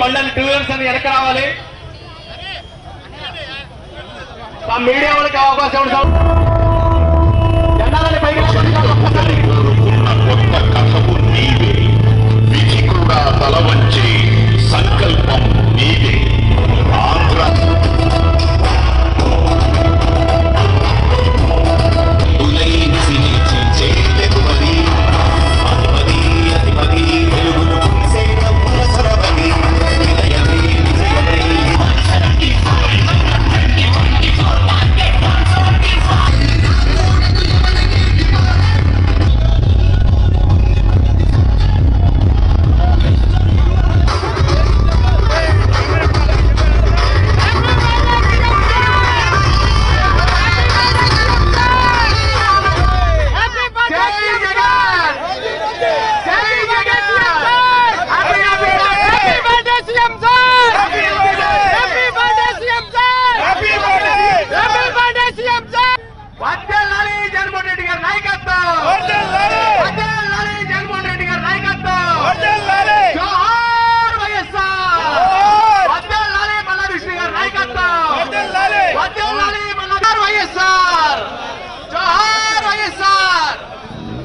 బండ్లు 2 వీలర్స్ అని వెనక రావాలి. మీడియా వాళ్ళకి అవకాశం జెండాలని పైకి కొత్త కథవు నీవే, విధి కూడా తల వంచే సంకల్పం నీవే. ఆంధ్ర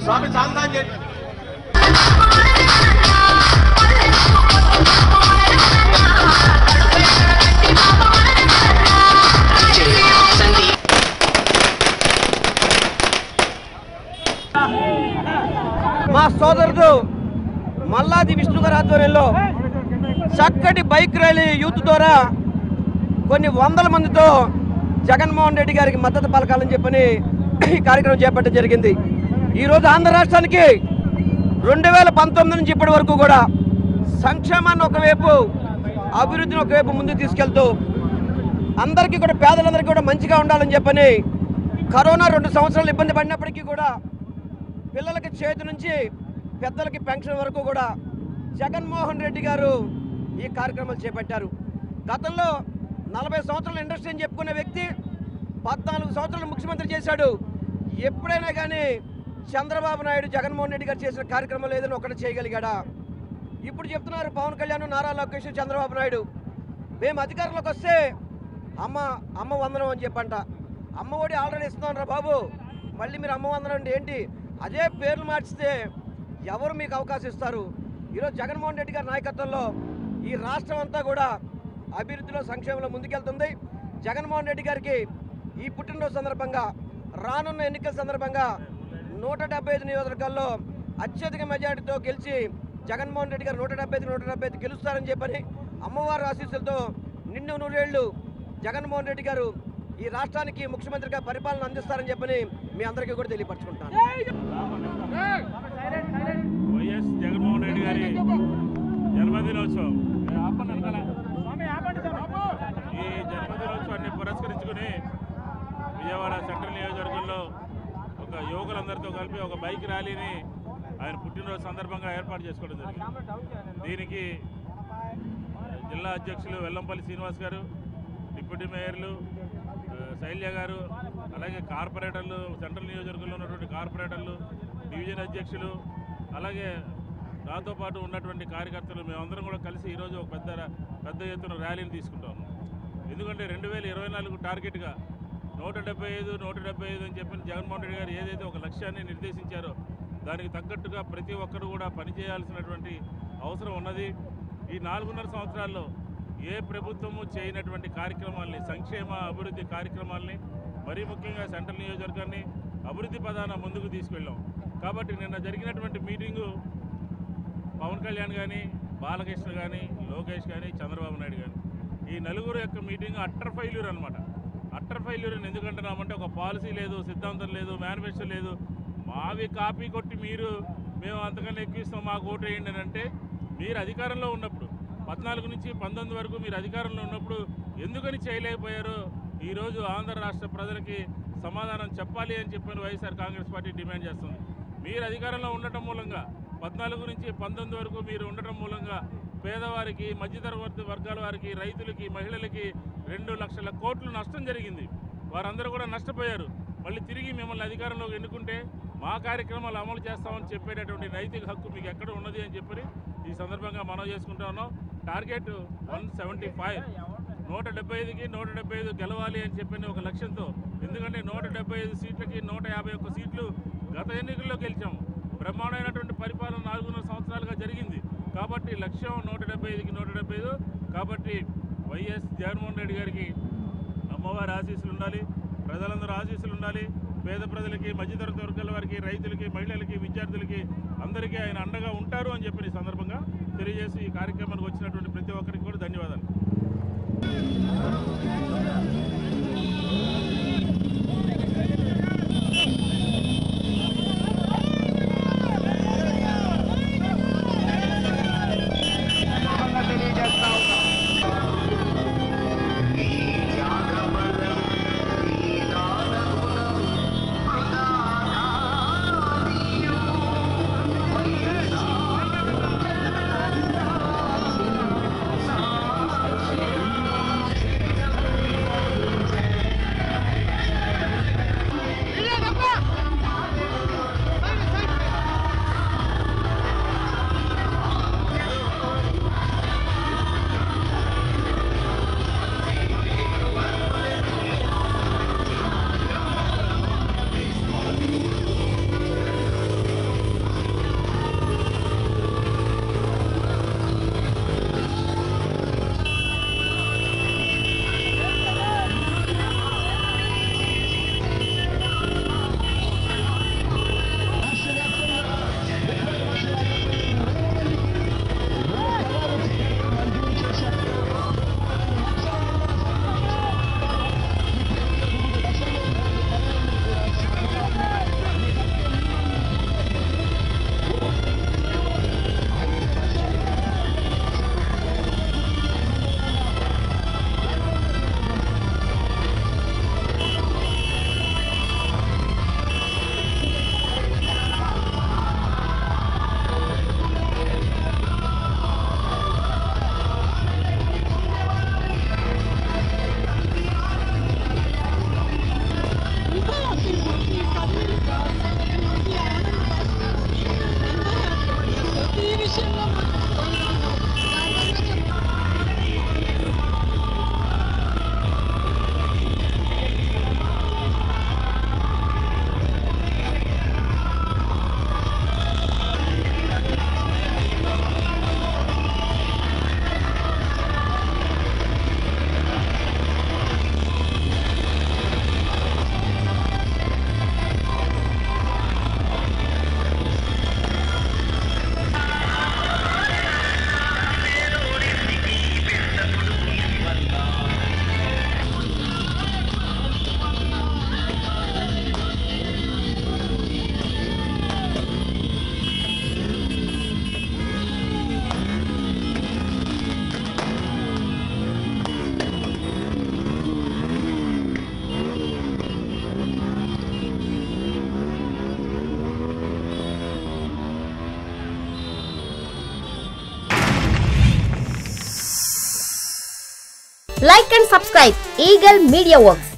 స్వామి సాంతాన్ చేయండి. మా సోదరుడు మల్లాది విష్ణు గారి ఆధ్వర్యంలో చక్కటి బైక్ ర్యాలీ యూత్ ద్వారా కొన్ని వందల మందితో జగన్మోహన్ రెడ్డి గారికి మద్దతు పలకాలని చెప్పని ఈ కార్యక్రమం చేపట్టడం జరిగింది. ఈరోజు ఆంధ్ర రాష్ట్రానికి 2019 నుంచి ఇప్పటి వరకు కూడా సంక్షేమాన్ని ఒకవైపు, అభివృద్ధిని ఒకవైపు ముందుకు తీసుకెళ్తూ అందరికీ కూడా, పేదలందరికీ కూడా మంచిగా ఉండాలని చెప్పని కరోనా 2 సంవత్సరాలు ఇబ్బంది పడినప్పటికీ కూడా పిల్లలకి చేతి నుంచి పెద్దలకి పెన్షన్ వరకు కూడా జగన్మోహన్ రెడ్డి గారు ఈ కార్యక్రమాలు చేపట్టారు. గతంలో 40 సంవత్సరాల ఇండస్ట్రీ అని చెప్పుకునే వ్యక్తి 14 సంవత్సరాలు ముఖ్యమంత్రి చేశాడు. ఎప్పుడైనా కానీ చంద్రబాబు నాయుడు జగన్మోహన్ రెడ్డి గారు చేసిన కార్యక్రమాలు ఏదైనా ఒకటి చేయగలిగాడా? ఇప్పుడు చెప్తున్నారు పవన్ కళ్యాణ్, నారా లోకేష్, చంద్రబాబు నాయుడు, మేము అధికారంలోకి వస్తే అమ్మ వందనం అని చెప్పంట. అమ్మ ఒడి ఆల్రెడీ ఇస్తున్నాను రా బాబు, మళ్ళీ మీరు అమ్మ వందనం అంటే ఏంటి? అదే పేర్లు మార్చితే ఎవరు మీకు అవకాశం ఇస్తారు? ఈరోజు జగన్మోహన్ రెడ్డి గారి నాయకత్వంలో ఈ రాష్ట్రం అంతా కూడా అభివృద్ధిలో, సంక్షేమంలో ముందుకెళ్తుంది. జగన్మోహన్ రెడ్డి గారికి ఈ పుట్టినరోజు సందర్భంగా, రానున్న ఎన్నికల సందర్భంగా 175 నియోజకవర్గాల్లో అత్యధిక మెజార్టీతో గెలిచి జగన్మోహన్ రెడ్డి గారు 175 గెలుస్తారని చెప్పని అమ్మవారి ఆశీస్సులతో నిండు నూరేళ్లు జగన్మోహన్ రెడ్డి గారు ఈ రాష్ట్రానికి ముఖ్యమంత్రిగా పరిపాలన అందిస్తారని చెప్పని మీ అందరికీ కూడా తెలియపరచుకుంటాను. వైఎస్ జగన్మోహన్ రెడ్డి గారి జన్మదినోత్సవం, ఈ జన్మదినోత్సవాన్ని పురస్కరించుకుని విజయవాడ సెంట్రల్ నియోజకవర్గంలో ఒక యువకులందరితో కలిపి ఒక బైక్ ర్యాలీని ఆయన పుట్టినరోజు సందర్భంగా ఏర్పాటు చేసుకోవడం జరిగింది. దీనికి జిల్లా అధ్యక్షులు వెల్లంపల్లి శ్రీనివాస్ గారు, డిప్యూటీ మేయర్లు శైల్య గారు, అలాగే కార్పొరేటర్లు, సెంట్రల్ నియోజకవర్గంలో ఉన్నటువంటి కార్పొరేటర్లు, డివిజన్ అధ్యక్షులు, అలాగే నాతో పాటు ఉన్నటువంటి కార్యకర్తలు, మేమందరం కూడా కలిసి ఈరోజు ఒక పెద్ద ఎత్తున ర్యాలీని తీసుకుంటాము. ఎందుకంటే 2024 టార్గెట్గా 175 అని చెప్పిన జగన్మోహన్ రెడ్డి గారు ఏదైతే ఒక లక్ష్యాన్ని నిర్దేశించారో దానికి తగ్గట్టుగా ప్రతి ఒక్కరు కూడా పనిచేయాల్సినటువంటి అవసరం ఉన్నది. ఈ 4.5 సంవత్సరాల్లో ఏ ప్రభుత్వము చేయనటువంటి కార్యక్రమాల్ని, సంక్షేమ అభివృద్ధి కార్యక్రమాల్ని, మరీ ముఖ్యంగా సెంట్రల్ నియోజకవర్గాన్ని అభివృద్ధి పదాన ముందుకు తీసుకెళ్ళాం. కాబట్టి నిన్న జరిగినటువంటి మీటింగు పవన్ కళ్యాణ్ కానీ, బాలకృష్ణ కానీ, లోకేష్ కానీ, చంద్రబాబు నాయుడు కానీ, ఈ నలుగురు యొక్క మీటింగ్ అట్టర్ ఫెయిల్యూర్ అనమాట. అట్టర్ ఫెయిల్యూర్ అని ఎందుకంటున్నామంటే ఒక పాలసీ లేదు, సిద్ధాంతం లేదు, మేనిఫెస్టో లేదు. మావి కాపీ కొట్టి మేము అంతకన్నా ఎక్కువ ఇస్తాం, మాకు ఓటు వేయండి అని అంటే, మీరు అధికారంలో ఉన్నప్పుడు 14 నుంచి 19 వరకు మీరు అధికారంలో ఉన్నప్పుడు ఎందుకని చేయలేకపోయారో ఈరోజు ఆంధ్ర రాష్ట్ర ప్రజలకి సమాధానం చెప్పాలి అని చెప్పని వైఎస్ఆర్ కాంగ్రెస్ పార్టీ డిమాండ్ చేస్తుంది. మీరు అధికారంలో ఉండటం మూలంగా 14 నుంచి 19 వరకు మీరు ఉండటం మూలంగా పేదవారికి, మధ్యతరగతి వర్గాల వారికి, రైతులకి, మహిళలకి 2 లక్షల కోట్లు నష్టం జరిగింది. వారందరూ కూడా నష్టపోయారు. మళ్ళీ తిరిగి మిమ్మల్ని అధికారంలోకి ఎన్నుకుంటే మా కార్యక్రమాలు అమలు చేస్తామని చెప్పేటటువంటి నైతిక హక్కు మీకు ఎక్కడ ఉన్నది అని చెప్పి ఈ సందర్భంగా మనం చేసుకుంటా ఉన్నాం. టార్గెట్ 175. 175కి 175 గెలవాలి అని చెప్పిన ఒక లక్ష్యంతో. ఎందుకంటే 175 సీట్లకి 151 సీట్లు గత ఎన్నికల్లో గెలిచాము. బ్రహ్మాండమైనటువంటి పరిపాలన 4.5 సంవత్సరాలుగా జరిగింది. కాబట్టి లక్ష్యం 175కి 175. కాబట్టి వైఎస్ జగన్మోహన్ రెడ్డి గారికి అమ్మవారి ఆశీస్సులు ఉండాలి, ప్రజలందరూ ఆశీస్సులు ఉండాలి. పేద ప్రజలకి, మధ్యతరగతి వర్గాల వారికి, రైతులకి, మహిళలకి, విద్యార్థులకి అందరికీ ఆయన అండగా ఉంటారు అని చెప్పి ఈ సందర్భంగా తెలియజేసి ఈ కార్యక్రమానికి వచ్చినటువంటి ప్రతి ఒక్కరికి కూడా ధన్యవాదాలు. Like and subscribe Eagle Media Works.